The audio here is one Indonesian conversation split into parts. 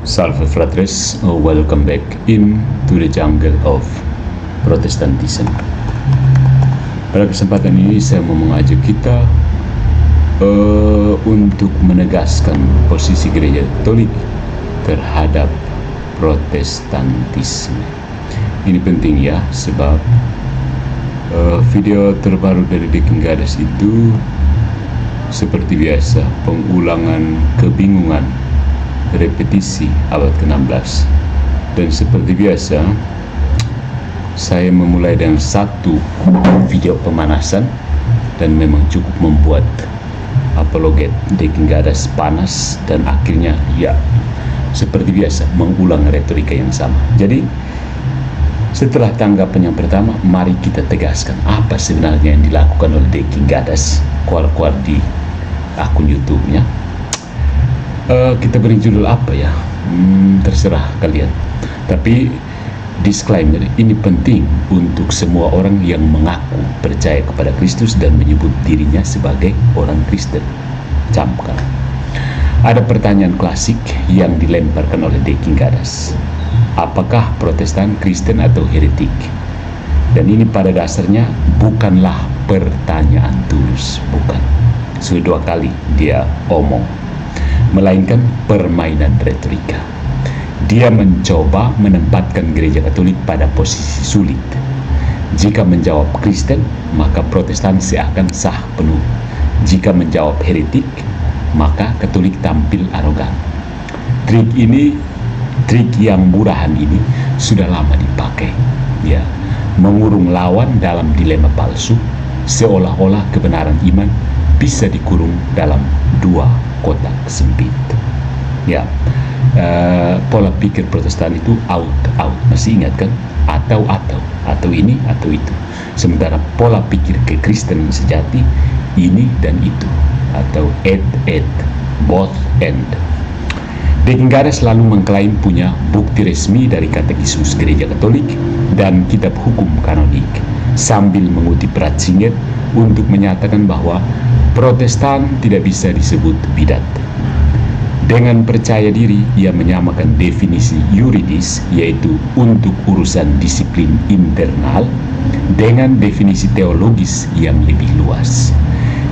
Salve fratres, welcome back into the jungle of Protestantism. Pada kesempatan ini saya mau mengajak kita untuk menegaskan posisi gereja Katolik terhadap Protestantisme. Ini penting ya, sebab video terbaru dari The King Goddess itu seperti biasa pengulangan kebingungan, repetisi abad ke-16. Dan seperti biasa saya memulai dengan satu video pemanasan dan memang cukup membuat apologet The King Goddess panas, dan akhirnya ya seperti biasa mengulang retorika yang sama. Jadi setelah tanggapan yang pertama, mari kita tegaskan apa sebenarnya yang dilakukan oleh The King Goddess keluar di akun YouTube-nya. Kita beri judul apa ya? Terserah kalian. Tapi disclaimer, ini penting untuk semua orang yang mengaku percaya kepada Kristus dan menyebut dirinya sebagai orang Kristen. Camkan. Ada pertanyaan klasik yang dilemparkan oleh The King Goddess. Apakah Protestan Kristen atau heretik? Dan ini pada dasarnya bukanlah pertanyaan tulus, bukan. Sudah 2 kali dia omong, melainkan permainan retorika. Dia mencoba menempatkan gereja Katolik pada posisi sulit. Jika menjawab Kristen, maka Protestan seakan sah penuh. Jika menjawab heretik, maka Katolik tampil arogan. Trik yang murahan ini sudah lama dipakai, ya, mengurung lawan dalam dilema palsu, seolah-olah kebenaran iman bisa dikurung dalam 2 kotak sempit. Ya, pola pikir Protestan itu out, masih ingat kan? Atau ini atau itu. Sementara pola pikir kekristenan sejati ini dan itu, atau both and. The King Goddess selalu mengklaim punya bukti resmi dari Katekismus Gereja Katolik dan kitab hukum kanonik, sambil mengutip Ratzinger untuk menyatakan bahwa Protestan tidak bisa disebut bidat. Dengan percaya diri, ia menyamakan definisi yuridis, yaitu untuk urusan disiplin internal, dengan definisi teologis yang lebih luas.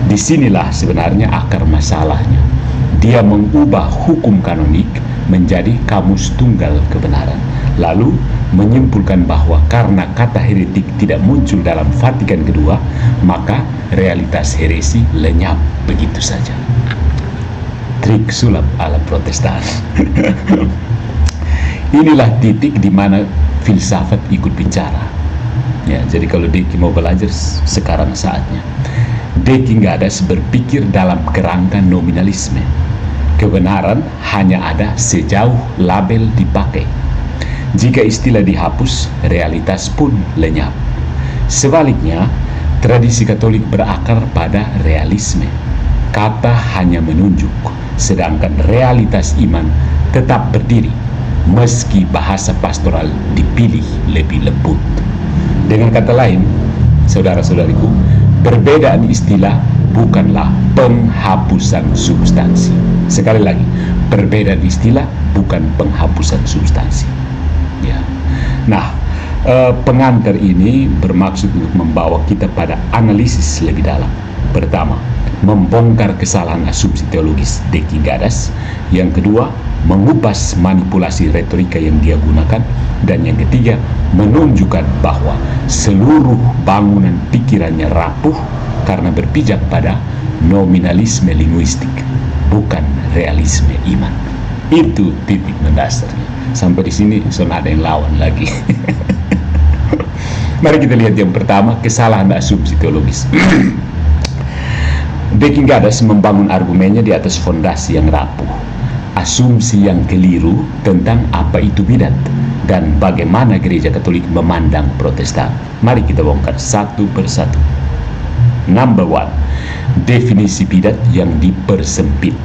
Disinilah sebenarnya akar masalahnya. Dia mengubah hukum kanonik menjadi kamus tunggal kebenaran, lalu menyimpulkan bahwa karena kata heretik tidak muncul dalam Vatikan II, maka realitas heresi lenyap begitu saja. Trik sulap ala Protestan. Inilah titik di mana filsafat ikut bicara. Ya, jadi kalau Deki mau belajar, sekarang saatnya. The King Goddess berpikir dalam kerangka nominalisme. Kebenaran hanya ada sejauh label dipakai. Jika istilah dihapus, realitas pun lenyap. Sebaliknya, tradisi Katolik berakar pada realisme. Kata hanya menunjuk, sedangkan realitas iman tetap berdiri, meski bahasa pastoral dipilih lebih lembut. Dengan kata lain, saudara-saudariku, perbedaan istilah bukanlah penghapusan substansi. Sekali lagi, perbedaan istilah bukan penghapusan substansi. Ya. Nah, pengantar ini bermaksud untuk membawa kita pada analisis lebih dalam. Pertama, membongkar kesalahan asumsi teologis The King Goddess. Yang kedua, mengupas manipulasi retorika yang dia gunakan. Dan yang ketiga, menunjukkan bahwa seluruh bangunan pikirannya rapuh karena berpijak pada nominalisme linguistik, bukan realisme iman. Itu titik mendasarnya. Sampai di sini sudah ada yang lawan lagi. Mari kita lihat yang pertama, kesalahan asumsi teologis. The King Goddess membangun argumennya di atas fondasi yang rapuh, asumsi yang keliru tentang apa itu bidat dan bagaimana gereja Katolik memandang Protestan. Mari kita bongkar satu persatu. Number 1, definisi bidat yang dipersempit.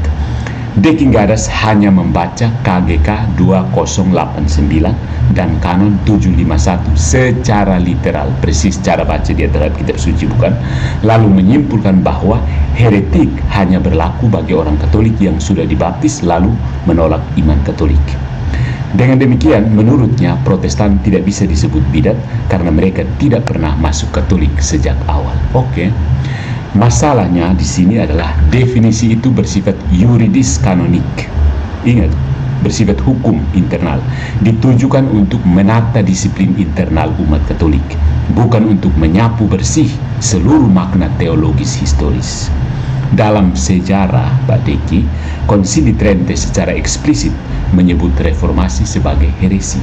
The King Goddess hanya membaca KGK 2089 dan Kanon 751 secara literal, persis cara baca dia terhadap kitab suci, bukan? Lalu menyimpulkan bahwa heretik hanya berlaku bagi orang Katolik yang sudah dibaptis lalu menolak iman Katolik. Dengan demikian, menurutnya Protestan tidak bisa disebut bidat karena mereka tidak pernah masuk Katolik sejak awal. Oke. Masalahnya di sini adalah definisi itu bersifat yuridis kanonik. Ingat, bersifat hukum internal, ditujukan untuk menata disiplin internal umat Katolik, bukan untuk menyapu bersih seluruh makna teologis historis. Dalam sejarah, Pak Deki, Konsili Trente secara eksplisit menyebut reformasi sebagai heresi.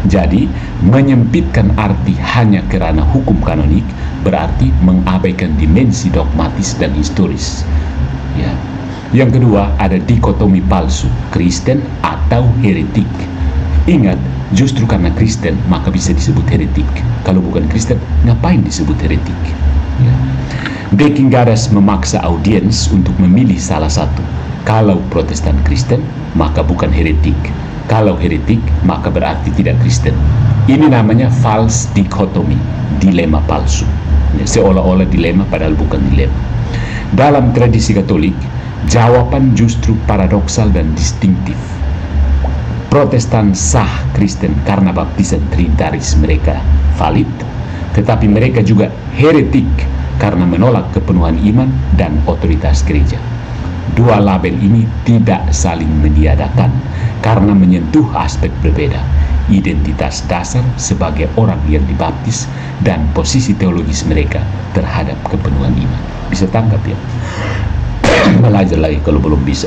Jadi, menyempitkan arti hanya kerana hukum kanonik berarti mengabaikan dimensi dogmatis dan historis. Ya. Yang kedua, ada dikotomi palsu, Kristen atau heretik. Ingat, justru karena Kristen maka bisa disebut heretik. Kalau bukan Kristen, ngapain disebut heretik? Ya. Deking Gadas memaksa audiens untuk memilih salah satu. Kalau Protestan Kristen, maka bukan heretik. Kalau heretik, maka berarti tidak Kristen. Ini namanya false dichotomy, dilema palsu. Seolah-olah dilema padahal bukan dilema. Dalam tradisi Katolik, jawaban justru paradoksal dan distintif. Protestan sah Kristen karena baptisan trinitaris mereka valid, tetapi mereka juga heretik karena menolak kepenuhan iman dan otoritas gereja. Dua label ini tidak saling meniadakan karena menyentuh aspek berbeda, identitas dasar sebagai orang yang dibaptis dan posisi teologis mereka terhadap kepenuhan iman. Bisa tangkap ya? Belajar lagi kalau belum bisa.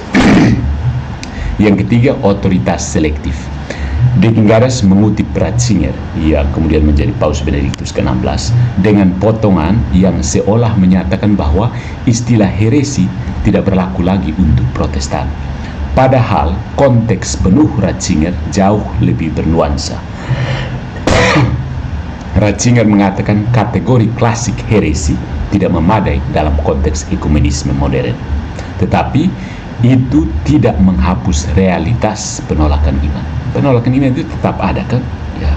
Yang ketiga, otoritas selektif. Deking Gadas mengutip Ratzinger yang kemudian menjadi Paus Benediktus ke-16 dengan potongan yang seolah menyatakan bahwa istilah heresi tidak berlaku lagi untuk Protestan. Padahal konteks penuh Ratzinger jauh lebih bernuansa. Ratzinger mengatakan kategori klasik heresi tidak memadai dalam konteks ekumenisme modern. Tetapi itu tidak menghapus realitas penolakan iman. Penolakan iman itu tetap ada kan? Ya.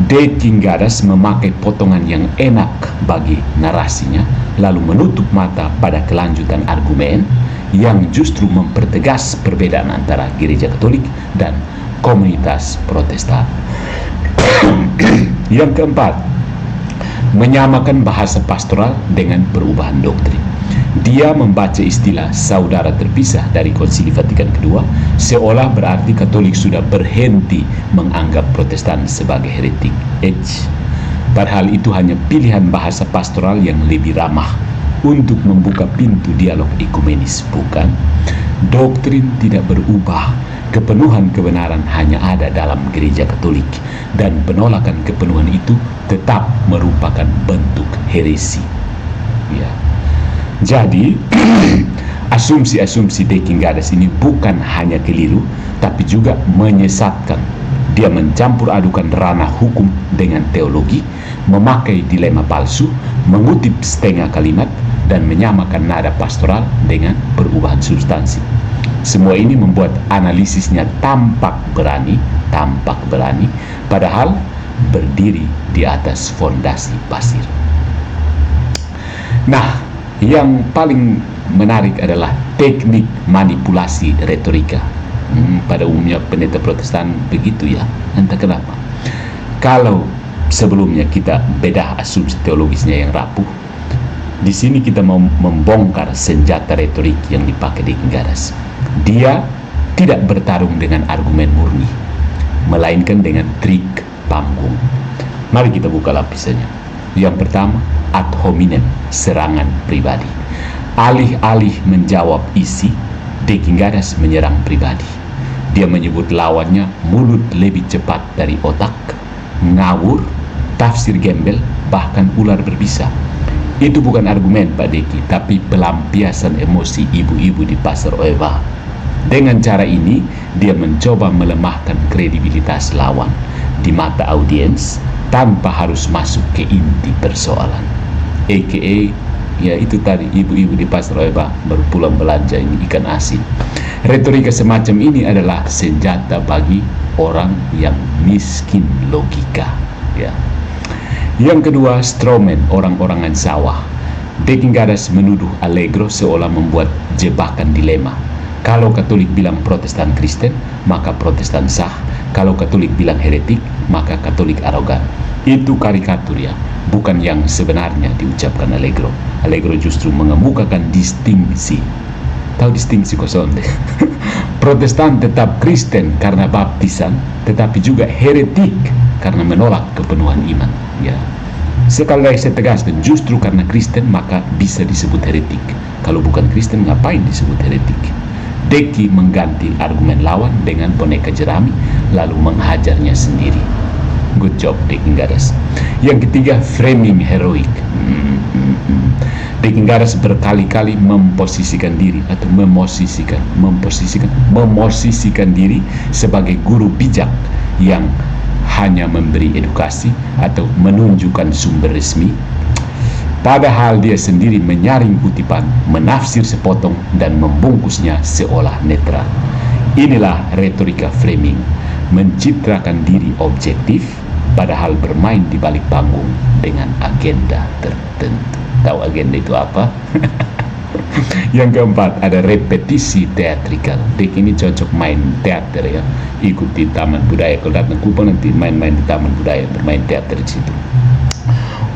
Deking Gadas memakai potongan yang enak bagi narasinya, lalu menutup mata pada kelanjutan argumen yang justru mempertegas perbedaan antara gereja Katolik dan komunitas Protestan. Yang keempat, menyamakan bahasa pastoral dengan perubahan doktrin. Dia membaca istilah saudara terpisah dari Konsili Vatikan II seolah berarti Katolik sudah berhenti menganggap Protestan sebagai heretik. Padahal itu hanya pilihan bahasa pastoral yang lebih ramah untuk membuka pintu dialog ekumenis, bukan? Doktrin tidak berubah, kepenuhan kebenaran hanya ada dalam gereja Katolik, dan penolakan kepenuhan itu tetap merupakan bentuk heresi. Ya. Jadi, asumsi-asumsi Deking Gadas ini bukan hanya keliru, tapi juga menyesatkan. Dia mencampur adukan ranah hukum dengan teologi, memakai dilema palsu, mengutip setengah kalimat, dan menyamakan nada pastoral dengan perubahan substansi. Semua ini membuat analisisnya tampak berani, padahal berdiri di atas fondasi pasir. Nah, yang paling menarik adalah teknik manipulasi retorika. Pada umumnya pendeta Protestan begitu ya, entah kenapa. Kalau sebelumnya kita bedah asumsi teologisnya yang rapuh, di sini kita mau membongkar senjata retorik yang dipakai Deking Gadas. Dia tidak bertarung dengan argumen murni, melainkan dengan trik panggung. Mari kita buka lapisannya. Yang pertama, ad hominem, serangan pribadi. Alih-alih menjawab isi, Deking Gadas menyerang pribadi. Dia menyebut lawannya mulut lebih cepat dari otak, ngawur, tafsir gembel, bahkan ular berbisa. Itu bukan argumen Pak Deki, tapi pelampiasan emosi ibu-ibu di pasar Oeva. Dengan cara ini, dia mencoba melemahkan kredibilitas lawan di mata audiens tanpa harus masuk ke inti persoalan. A.K.A. ya itu tadi, ibu-ibu di pasar Oeva baru pulang belanja ini ikan asin. Retorika semacam ini adalah senjata bagi orang yang miskin logika. Ya. Yang kedua, strawman, orang-orangan sawah. Deking Gadas menuduh Allegro seolah membuat jebakan dilema. Kalau Katolik bilang Protestan Kristen, maka Protestan sah, Kalau Katolik bilang heretik, maka Katolik arogan. Itu karikatur ya, bukan yang sebenarnya diucapkan Allegro. Allegro justru mengemukakan distingsi. Tahu distingsi kosong deh. Protestan tetap Kristen karena baptisan, tetapi juga heretik karena menolak kepenuhan iman. Ya, sekali lagi saya tegaskan, justru karena Kristen maka bisa disebut heretik. Kalau bukan Kristen ngapain disebut heretik? Deki mengganti argumen lawan dengan boneka jerami lalu menghajarnya sendiri. Good job Deki Gadas. Yang ketiga, framing heroik. Deki Gadas berkali-kali memposisikan diri atau memosisikan diri sebagai guru bijak yang hanya memberi edukasi atau menunjukkan sumber resmi, padahal dia sendiri menyaring kutipan, menafsir sepotong, dan membungkusnya seolah netral. Inilah retorika framing, mencitrakan diri objektif, padahal bermain di balik panggung dengan agenda tertentu. Tahu agenda itu apa? Yang keempat, ada repetisi teatrikal. Dek ini cocok main teater ya, ikuti taman budaya. Kalau datang Kupang nanti main-main di taman budaya, bermain teater di situ.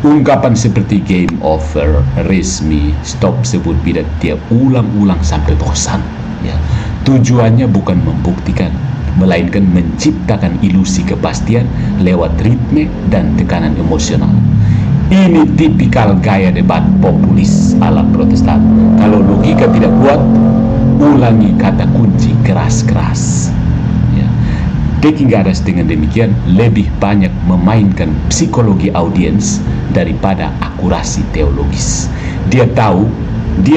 Ungkapan seperti game over, resmi, stop sebut bidat, dia ulang-ulang sampai bosan. Ya, tujuannya bukan membuktikan, melainkan menciptakan ilusi kepastian lewat ritme dan tekanan emosional. Ini tipikal gaya debat populis ala Protestan. Kalau logika tidak kuat, ulangi kata kunci keras-keras. Ya. Deki Gadas dengan demikian lebih banyak memainkan psikologi audiens daripada akurasi teologis. Dia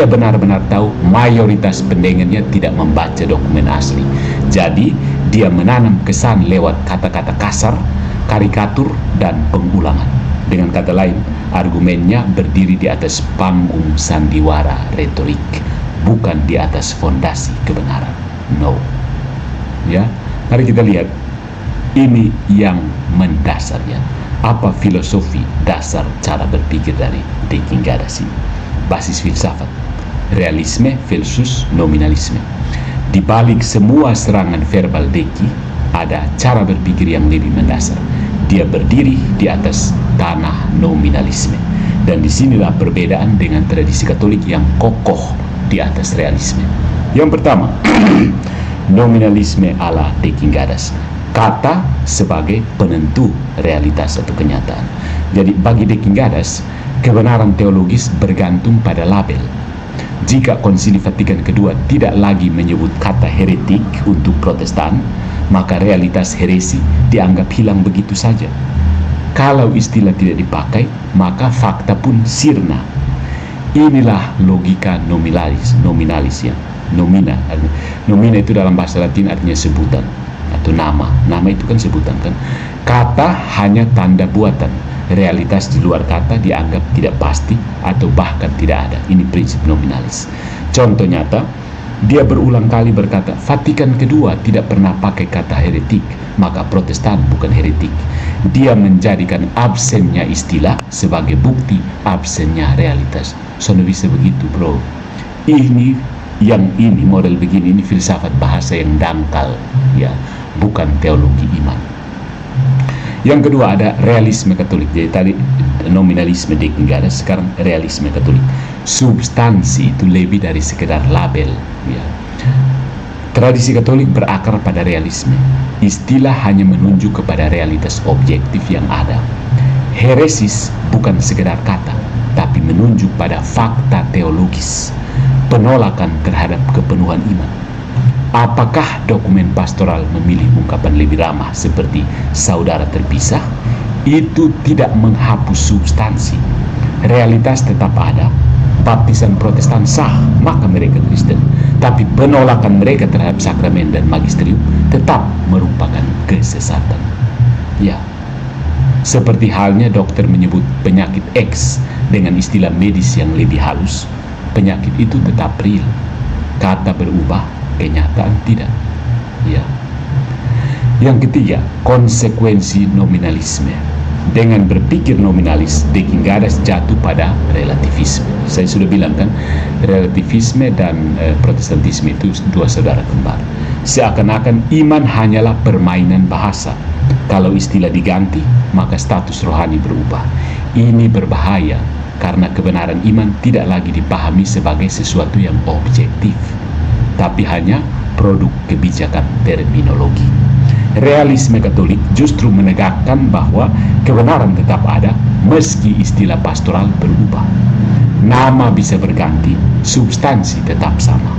benar-benar tahu mayoritas pendengarnya tidak membaca dokumen asli. Jadi, dia menanam kesan lewat kata-kata kasar, karikatur, dan pengulangan. Dengan kata lain, argumennya berdiri di atas panggung sandiwara retorik, bukan di atas fondasi kebenaran. No. Ya, mari kita lihat ini yang mendasarnya. Apa filosofi dasar cara berpikir dari Deki Gadas ini? Basis filsafat, realisme versus nominalisme. Di balik semua serangan verbal Deki, ada cara berpikir yang lebih mendasar. Dia berdiri di atas tanah nominalisme. Dan disinilah perbedaan dengan tradisi Katolik yang kokoh di atas realisme. Yang pertama, nominalisme ala Deki Gadas. Kata sebagai penentu realitas atau kenyataan. Jadi bagi Deki Gadas, kebenaran teologis bergantung pada label. Jika Konsili Vatikan II tidak lagi menyebut kata heretik untuk Protestan, maka realitas heresi dianggap hilang begitu saja. Kalau istilah tidak dipakai, maka fakta pun sirna. Inilah logika nominalis ya. Nomina itu dalam bahasa Latin artinya sebutan atau nama. Nama itu kan sebutan kan. Kata hanya tanda buatan. Realitas di luar kata dianggap tidak pasti atau bahkan tidak ada. Ini prinsip nominalis. Contoh nyata, dia berulang kali berkata, Vatikan II tidak pernah pakai kata heretik, maka Protestan bukan heretik. Dia menjadikan absennya istilah sebagai bukti absennya realitas. Soalnya bisa begitu bro. Ini model begini, ini filsafat bahasa yang dangkal ya, bukan teologi iman. Yang kedua ada realisme Katolik. Jadi tadi nominalisme Deki Gadas, sekarang realisme Katolik. Substansi itu lebih dari sekedar label ya. Tradisi Katolik berakar pada realisme. Istilah hanya menunjuk kepada realitas objektif yang ada. Heresis bukan sekedar kata, tapi menunjuk pada fakta teologis, penolakan terhadap kepenuhan iman. Apakah dokumen pastoral memilih ungkapan lebih ramah seperti saudara terpisah? Itu tidak menghapus substansi. Realitas tetap ada. Baptisan Protestan sah, maka mereka Kristen. Tapi penolakan mereka terhadap sakramen dan magisterium tetap merupakan kesesatan. Ya, seperti halnya dokter menyebut penyakit X dengan istilah medis yang lebih halus, penyakit itu tetap real. Kata berubah, kenyataan tidak. Ya. Yang ketiga, konsekuensi nominalisme. Dengan berpikir nominalis, De Gingadas jatuh pada relativisme. Saya sudah bilang kan, relativisme dan protestantisme itu dua saudara kembar. Seakan-akan iman hanyalah permainan bahasa. Kalau istilah diganti, maka status rohani berubah. Ini berbahaya karena kebenaran iman tidak lagi dipahami sebagai sesuatu yang objektif, tapi hanya produk kebijakan terminologi. Realisme Katolik justru menegakkan bahwa kebenaran tetap ada meski istilah pastoral berubah. Nama bisa berganti, substansi tetap sama.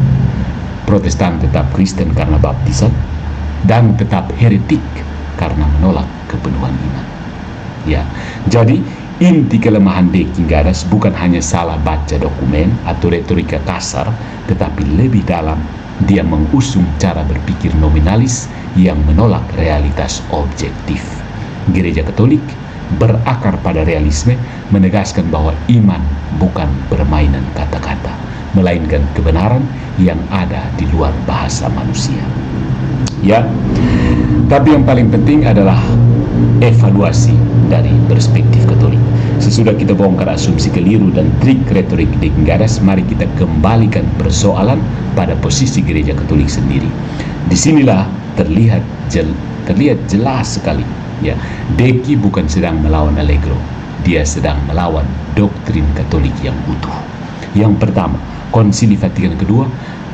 Protestan tetap Kristen karena baptisan dan tetap heretik karena menolak kepenuhan iman. Ya, jadi inti kelemahan De Gingadas bukan hanya salah baca dokumen atau retorika kasar, tetapi lebih dalam. Dia mengusung cara berpikir nominalis yang menolak realitas objektif. Gereja Katolik berakar pada realisme, menegaskan bahwa iman bukan permainan kata-kata, melainkan kebenaran yang ada di luar bahasa manusia. Ya, tapi yang paling penting adalah evaluasi dari perspektif Katolik. Sesudah kita bongkar asumsi keliru dan trik retorik De Gingadas, mari kita kembalikan persoalan pada posisi gereja Katolik sendiri. Disinilah terlihat jelas sekali, ya, Deki bukan sedang melawan Allegro, dia sedang melawan doktrin Katolik yang utuh. Yang pertama, Konsili Vatikan II,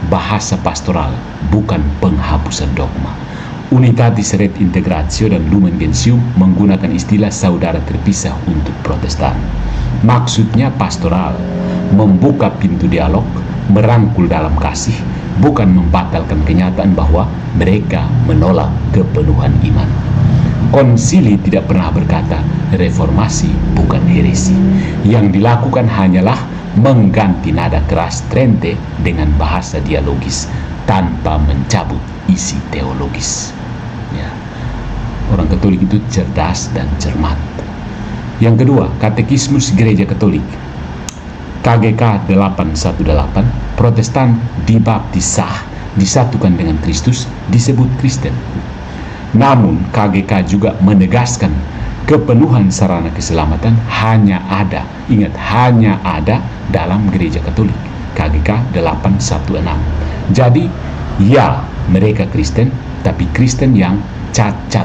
bahasa pastoral, bukan penghapusan dogma. Unitatis Ret Integratio dan Lumen Gentium menggunakan istilah saudara terpisah untuk Protestan. Maksudnya pastoral, membuka pintu dialog, merangkul dalam kasih, bukan membatalkan kenyataan bahwa mereka menolak kepenuhan iman. Konsili tidak pernah berkata reformasi bukan heresi. Yang dilakukan hanyalah mengganti nada keras Trente dengan bahasa dialogis tanpa mencabut isi teologis. Ya, orang Katolik itu cerdas dan cermat. Yang kedua, Katekismus Gereja Katolik KGK 818, Protestan dibaptis sah, disatukan dengan Kristus, disebut Kristen. Namun KGK juga menegaskan kepenuhan sarana keselamatan hanya ada, ingat, hanya ada dalam Gereja Katolik, KGK 816. Jadi ya, mereka Kristen, tapi Kristen yang cacat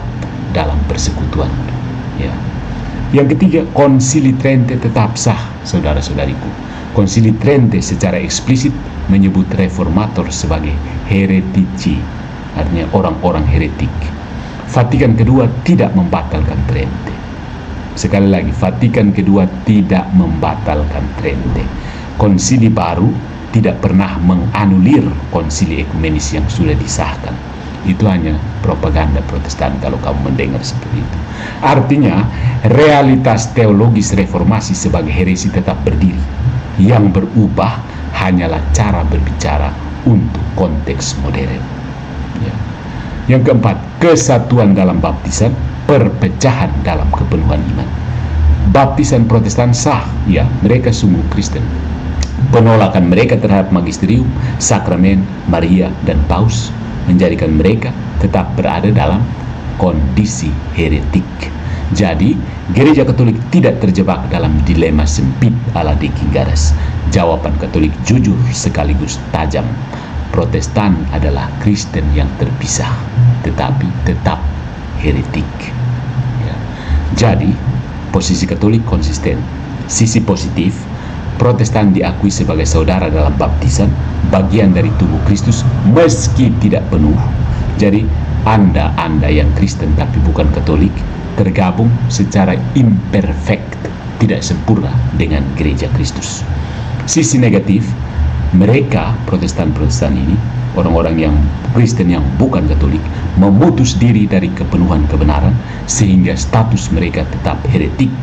dalam persekutuan. Ya. Yang ketiga, Konsili Trente tetap sah, saudara-saudariku. Konsili Trente secara eksplisit menyebut reformator sebagai heretici, artinya orang-orang heretik. Vatikan II tidak membatalkan Trente. Sekali lagi, Vatikan II tidak membatalkan Trente. Konsili baru tidak pernah menganulir konsili ekumenis yang sudah disahkan. Itu hanya propaganda Protestan kalau kamu mendengar seperti itu. Artinya, realitas teologis reformasi sebagai heresi tetap berdiri. Yang berubah hanyalah cara berbicara untuk konteks modern. Ya. Yang keempat, kesatuan dalam baptisan, perpecahan dalam kepenuhan iman. Baptisan Protestan sah, ya, mereka sungguh Kristen. Penolakan mereka terhadap magisterium, sakramen, Maria, dan Paus menjadikan mereka tetap berada dalam kondisi heretik. Jadi, Gereja Katolik tidak terjebak dalam dilema sempit ala De Gingadas. Jawaban Katolik jujur sekaligus tajam. Protestan adalah Kristen yang terpisah, tetapi tetap heretik. Ya. Jadi, posisi Katolik konsisten. Sisi positif, Protestan diakui sebagai saudara dalam baptisan, bagian dari tubuh Kristus meski tidak penuh. Jadi Anda yang Kristen tapi bukan Katolik, tergabung secara imperfect, tidak sempurna dengan gereja Kristus. Sisi negatif, mereka Protestan ini, orang-orang yang Kristen yang bukan Katolik, memutus diri dari kepenuhan kebenaran sehingga status mereka tetap heretik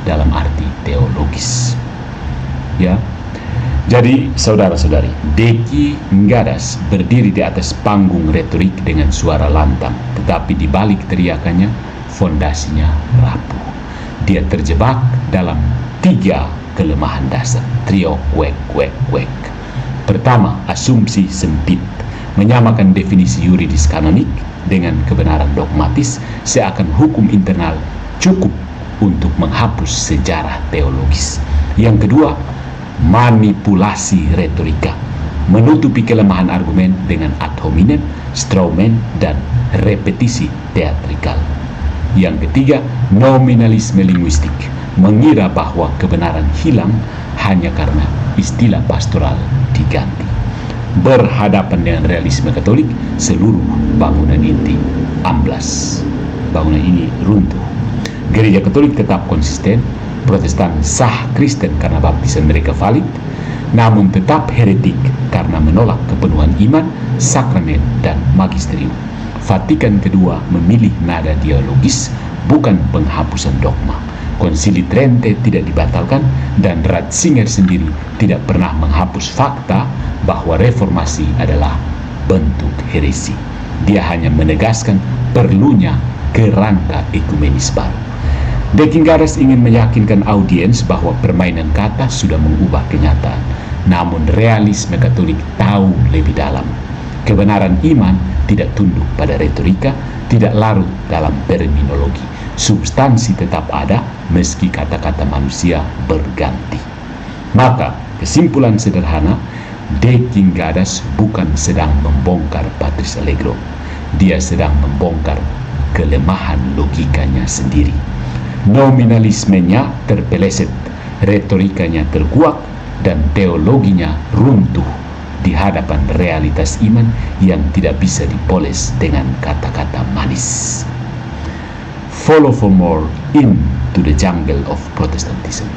dalam arti teologis. Ya, jadi saudara-saudari, De Gingadas berdiri di atas panggung retorik dengan suara lantang, tetapi di balik teriakannya, fondasinya rapuh. Dia terjebak dalam 3 kelemahan dasar, trio kwek. Pertama, asumsi sempit, menyamakan definisi yuridis kanonik dengan kebenaran dogmatis, seakan hukum internal cukup untuk menghapus sejarah teologis. Yang kedua, manipulasi retorika, menutupi kelemahan argumen dengan ad hominem, straw man, dan repetisi teatrikal. Yang ketiga, nominalisme linguistik, mengira bahwa kebenaran hilang hanya karena istilah pastoral diganti. Berhadapan dengan realisme Katolik, seluruh bangunan inti amblas. Bangunan ini runtuh. Gereja Katolik tetap konsisten, Protestan sah Kristen karena baptisan mereka valid, namun tetap heretik karena menolak kepenuhan iman, sakramen, dan magisterium. Vatikan kedua memilih nada dialogis, bukan penghapusan dogma. Konsili Trente tidak dibatalkan, dan Ratzinger sendiri tidak pernah menghapus fakta bahwa reformasi adalah bentuk heresi. Dia hanya menegaskan perlunya kerangka ekumenis baru. Dekingares ingin meyakinkan audiens bahwa permainan kata sudah mengubah kenyataan. Namun realisme Katolik tahu lebih dalam. Kebenaran iman tidak tunduk pada retorika, tidak larut dalam terminologi. Substansi tetap ada meski kata-kata manusia berganti. Maka kesimpulan sederhana, Dekingares bukan sedang membongkar Patris Allegro. Dia sedang membongkar kelemahan logikanya sendiri. Nominalismenya terpeleset, retorikanya terkuak, dan teologinya runtuh di hadapan realitas iman yang tidak bisa dipoles dengan kata-kata manis. Follow for more into the jungle of Protestantism.